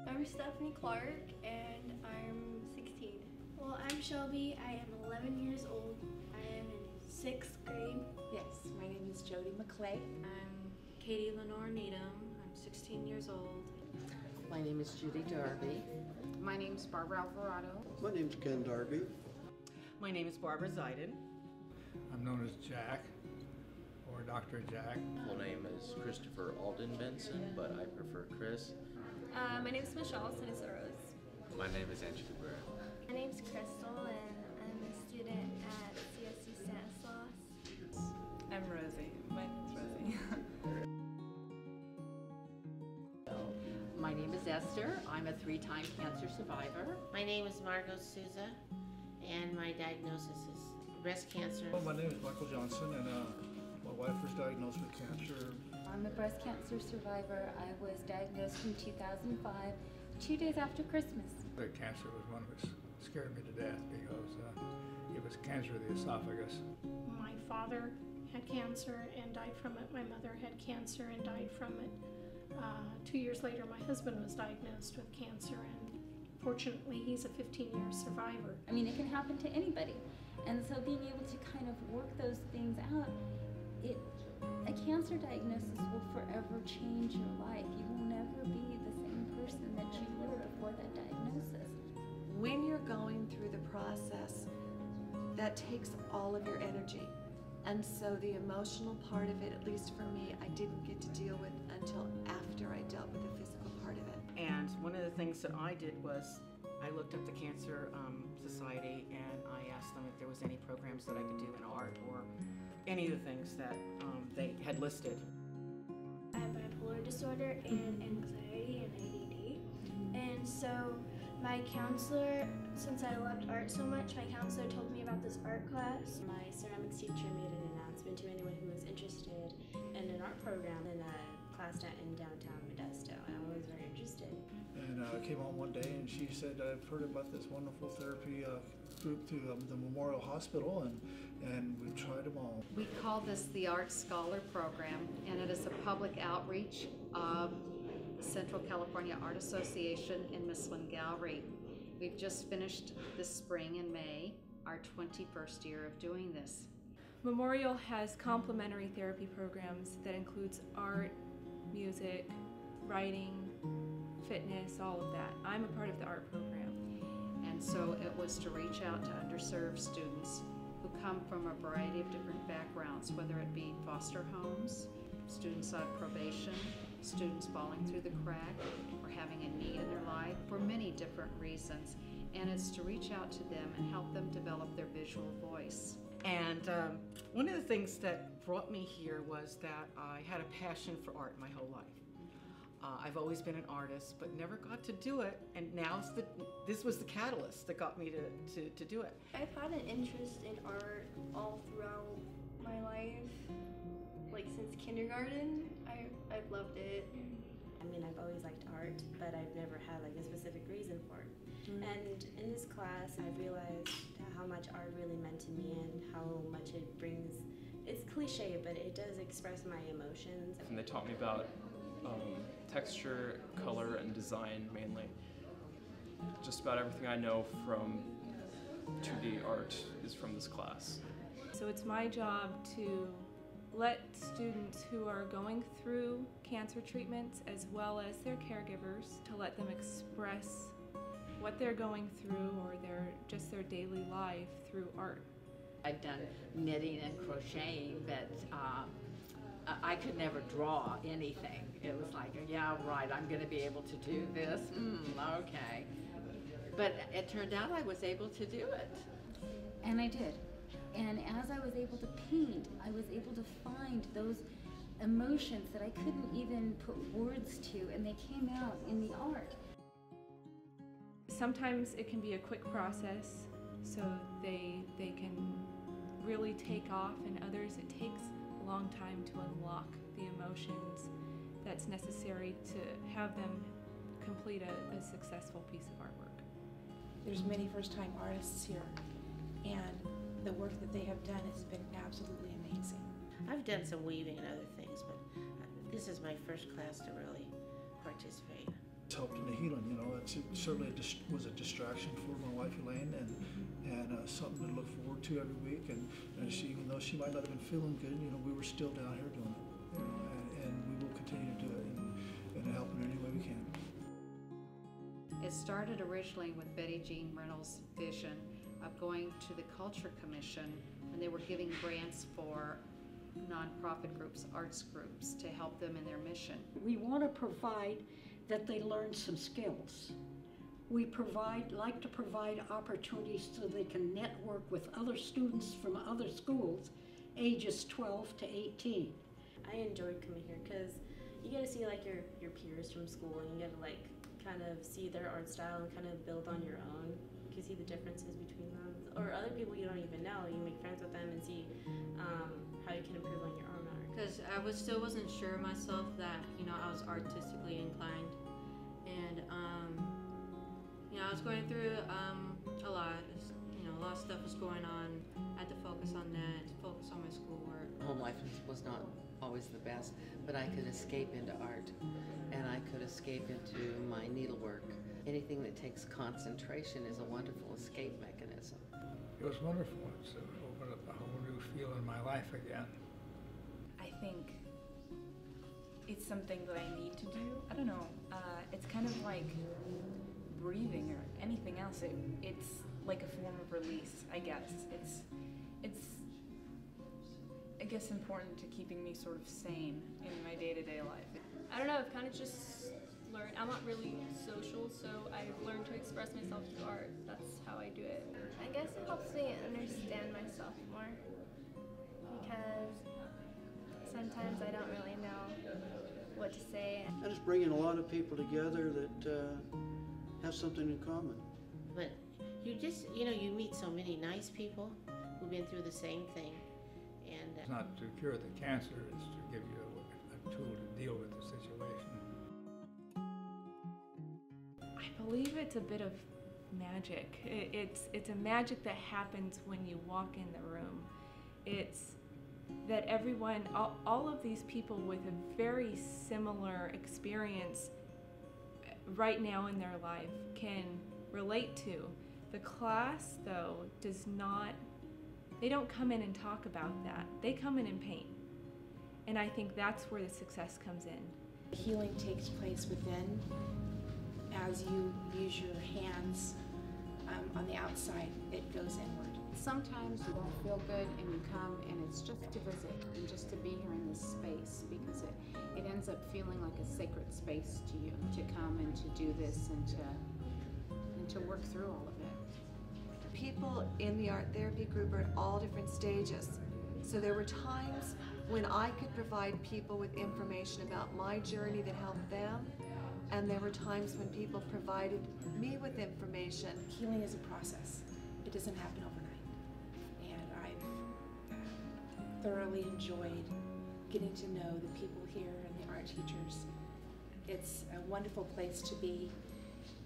I'm Stephanie Clark and I'm 16. Well, I'm Shelby. I am 11 years old. I am in 6th grade. Yes, my name is Jody McClay. I'm Katie Lenore Needham. I'm 16 years old. My name is Judy Darby. My name is Barbara Alvarado. My name's Ken Darby. My name is Barbara Zeiden. I'm known as Jack, or Dr. Jack. Full name is Christopher Alden Benson, but I prefer Chris. My name is Michelle Sinisaros. My name is Andrew Cabrera. My name is Crystal, and I'm a student at CSC Stanislaus. I'm Rosie. My name is Rosie. My name is Esther. I'm a 3-time cancer survivor. My name is Margot Souza, and my diagnosis is breast cancer. Well, my name is Michael Johnson, and my wife was diagnosed with cancer. I'm a breast cancer survivor. I was diagnosed in 2005, 2 days after Christmas. The cancer was one that scared me to death because it was cancer of the esophagus. My father had cancer and died from it. My mother had cancer and died from it. 2 years later, my husband was diagnosed with cancer, and fortunately, he's a 15-year survivor. I mean, it can happen to anybody. And so being able to kind of work those things out, a cancer diagnosis will forever change your life. You will never be the same person that you were before that diagnosis. When you're going through the process, that takes all of your energy. And so the emotional part of it, at least for me, I didn't get to deal with until after I dealt with the physical part of it. And one of the things that I did was I looked up the Cancer Society and I asked them if there was any programs that I could do in art or any of the things that they had listed. I have bipolar disorder and anxiety and ADD. And so my counselor, since I loved art so much, my counselor told me about this art class. My ceramics teacher made an announcement to anyone who was interested in an art program in a class in downtown Modesto, and I was very interested. And I came home one day and she said, I've heard about this wonderful therapy group through the Memorial Hospital, and we've tried them all. We call this the Art Scholar Program, and it is a public outreach of the Central California Art Association in Mistlin Gallery. We've just finished this spring in May, our 21st year of doing this. Memorial has complementary therapy programs that includes art, music, writing, fitness, all of that. I'm a part of the art program. And so it was to reach out to underserved students who come from a variety of different backgrounds, whether it be foster homes, students on probation, students falling through the crack, or having a need in their life for many different reasons. And it's to reach out to them and help them develop their visual voice. And one of the things that brought me here was that I had a passion for art my whole life. I've always been an artist, but never got to do it, and now this was the catalyst that got me to do it. I've had an interest in art all throughout my life, like since kindergarten. I've loved it. I mean, I've always liked art, but I've never had like a specific reason for it. And in this class, I realized how much art really meant to me and how much it brings, it's cliche, but it does express my emotions. And they taught me about texture, color, and design mainly. Just about everything I know from 2D art is from this class. So it's my job to let students who are going through cancer treatments, as well as their caregivers, to let them express what they're going through or just their daily life through art. I've done knitting and crocheting, but I could never draw anything. It was like, yeah, right, I'm going to be able to do this. Okay. But it turned out I was able to do it. And I did. And as I was able to paint, I was able to find those emotions that I couldn't even put words to, and they came out in the art. Sometimes it can be a quick process, so they can really take off, and others it takes a long time to unlock the emotions that's necessary to have them complete a successful piece of artwork. There's many first-time artists here, and the work that they have done has been absolutely amazing. I've done some weaving and other things, but This is my first class to really participate. It's helped in the healing, you know. It certainly was a distraction for my wife Elaine, and something to look forward to every week. And she, even though she might not have been feeling good, you know, we were still down here doing it, you know, and we will continue to do it and help in any way we can. It started originally with Betty Jean Reynolds' vision of going to the Culture Commission when they were giving grants for nonprofit groups, arts groups, to help them in their mission. We want to provide that they learn some skills. We like to provide opportunities so they can network with other students from other schools, ages 12 to 18. I enjoyed coming here because you get to see like your peers from school, and you get to like kind of see their art style and kind of build on your own. You can see the differences between them, or other people you don't even know. You make friends with them and see how you can improve on your own art. Because I still wasn't sure myself that, you know, I was artistically inclined. And, you know, I was going through a lot. You know, a lot of stuff was going on. I had to focus on that, focus on my schoolwork. Home life was not always the best, but I could escape into art, and I could escape into my needlework. Anything that takes concentration is a wonderful escape mechanism. It was wonderful. It's opened up a whole new feel in my life again. I think it's something that I need to do. I don't know. It's kind of like breathing or anything else. It's like a form of release, I guess. It's I guess important to keeping me sort of sane in my day-to-day life. I don't know, I've kind of just learned, I'm not really social, so I've learned to express myself through art. That's how I do it. I guess it helps me understand myself more, because sometimes I don't really know what to say. And it's bringing a lot of people together that have something in common. But you just, you know, you meet so many nice people who've been through the same thing. And it's not to cure the cancer, it's to give you a tool to deal with the situation. I believe it's a bit of magic. It's a magic that happens when you walk in the room. It's that everyone, all of these people with a very similar experience right now in their life can relate to. The class, though, does not, they don't come in and talk about that. They come in and paint. And I think that's where the success comes in. Healing takes place within as you use your hands on the outside. It goes inward. Sometimes you don't feel good and you come and it's just to visit and just to be here in this space, because it ends up feeling like a sacred space to you to come and to do this and to work through all of it. People in the art therapy group are at all different stages. So there were times when I could provide people with information about my journey that helped them, and there were times when people provided me with information. Healing is a process. It doesn't happen overnight. And I've thoroughly enjoyed getting to know the people here and the art teachers. It's a wonderful place to be,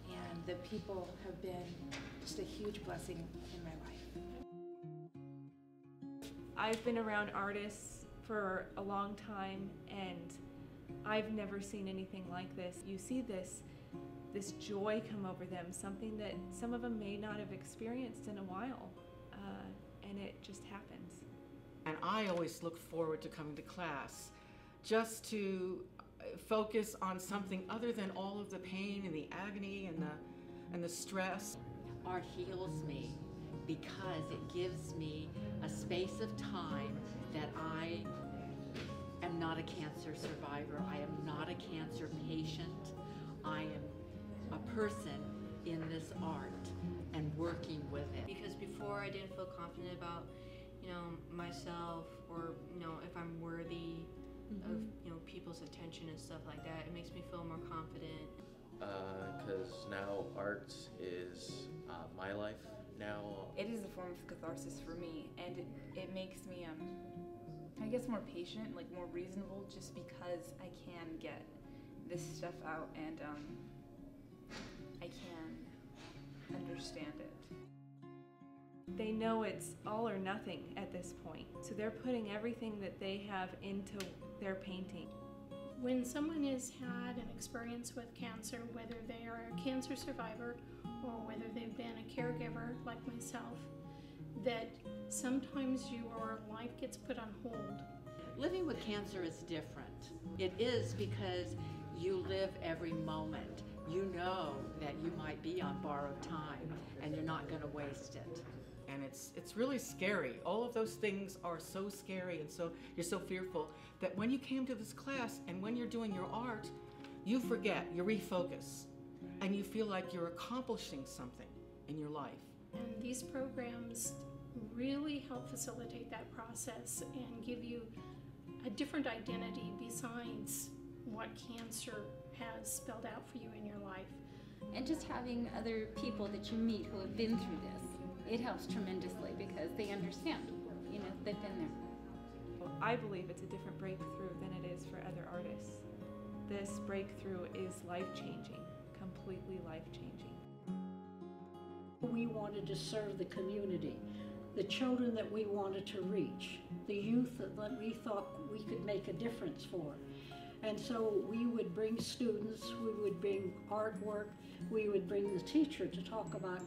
and the people have been just a huge blessing in my life. I've been around artists for a long time, and I've never seen anything like this. You see this joy come over them, something that some of them may not have experienced in a while, and it just happens. And I always look forward to coming to class just to focus on something other than all of the pain and the agony and the stress. Art heals me because it gives me a space of time that I am not a cancer survivor. I am not a cancer patient. I am a person in this art and working with it. Because before I didn't feel confident about, you know, myself, or, you know, if I'm worthy of, you know, people's attention and stuff like that. It makes me feel more confident. Because now art is my life now. It is a form of catharsis for me, and it makes me, I guess, more patient, like more reasonable, just because I can get this stuff out and I can understand it. They know it's all or nothing at this point, so they're putting everything that they have into their painting. When someone has had an experience with cancer, whether they are a cancer survivor or whether they've been a caregiver like myself, that sometimes your life gets put on hold. Living with cancer is different. It is because you live every moment. You know that you might be on borrowed time and you're not going to waste it. And it's really scary. All of those things are so scary, and so you're so fearful that when you came to this class and when you're doing your art, you forget, you refocus, and you feel like you're accomplishing something in your life. And these programs really help facilitate that process and give you a different identity besides what cancer has spelled out for you in your life. And just having other people that you meet who have been through this, it helps tremendously because they understand, you know, they've been there. Well, I believe it's a different breakthrough than it is for other artists. This breakthrough is life-changing, completely life-changing. We wanted to serve the community, the children that we wanted to reach, the youth that we thought we could make a difference for. And so we would bring students, we would bring artwork, we would bring the teacher to talk about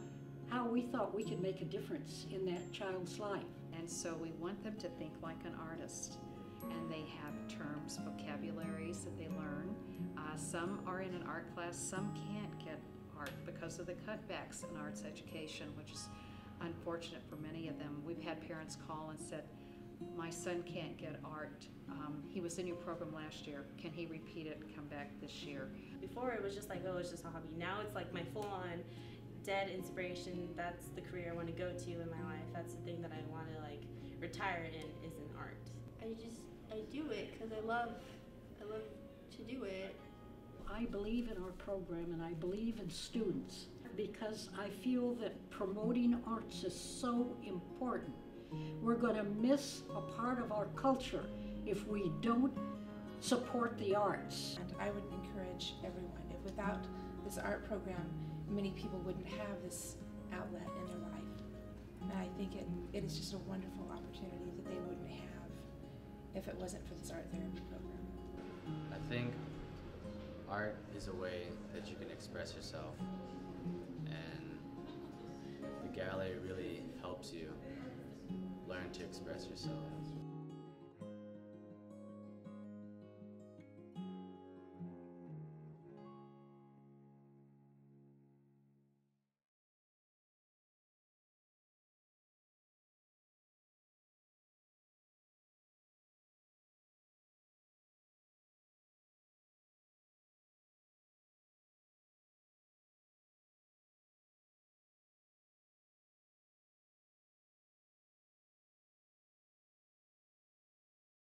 how we thought we could make a difference in that child's life. And so we want them to think like an artist. And they have terms, vocabularies that they learn. Some are in an art class, some can't get art because of the cutbacks in arts education, which is unfortunate for many of them. We've had parents call and said, my son can't get art. He was in your program last year. Can he repeat it and come back this year? Before it was just like, oh, it's just a hobby. Now it's like my full-on dead inspiration. That's the career I want to go to in my life. That's the thing that I want to like retire in, is in art. I do it because I love to do it. I believe in our program and I believe in students because I feel that promoting arts is so important. We're going to miss a part of our culture if we don't support the arts. And I would encourage everyone, if without this art program, many people wouldn't have this outlet in their life. And I think it is just a wonderful opportunity that they wouldn't have if it wasn't for this art therapy program. I think art is a way that you can express yourself, and the gallery really helps you learn to express yourself.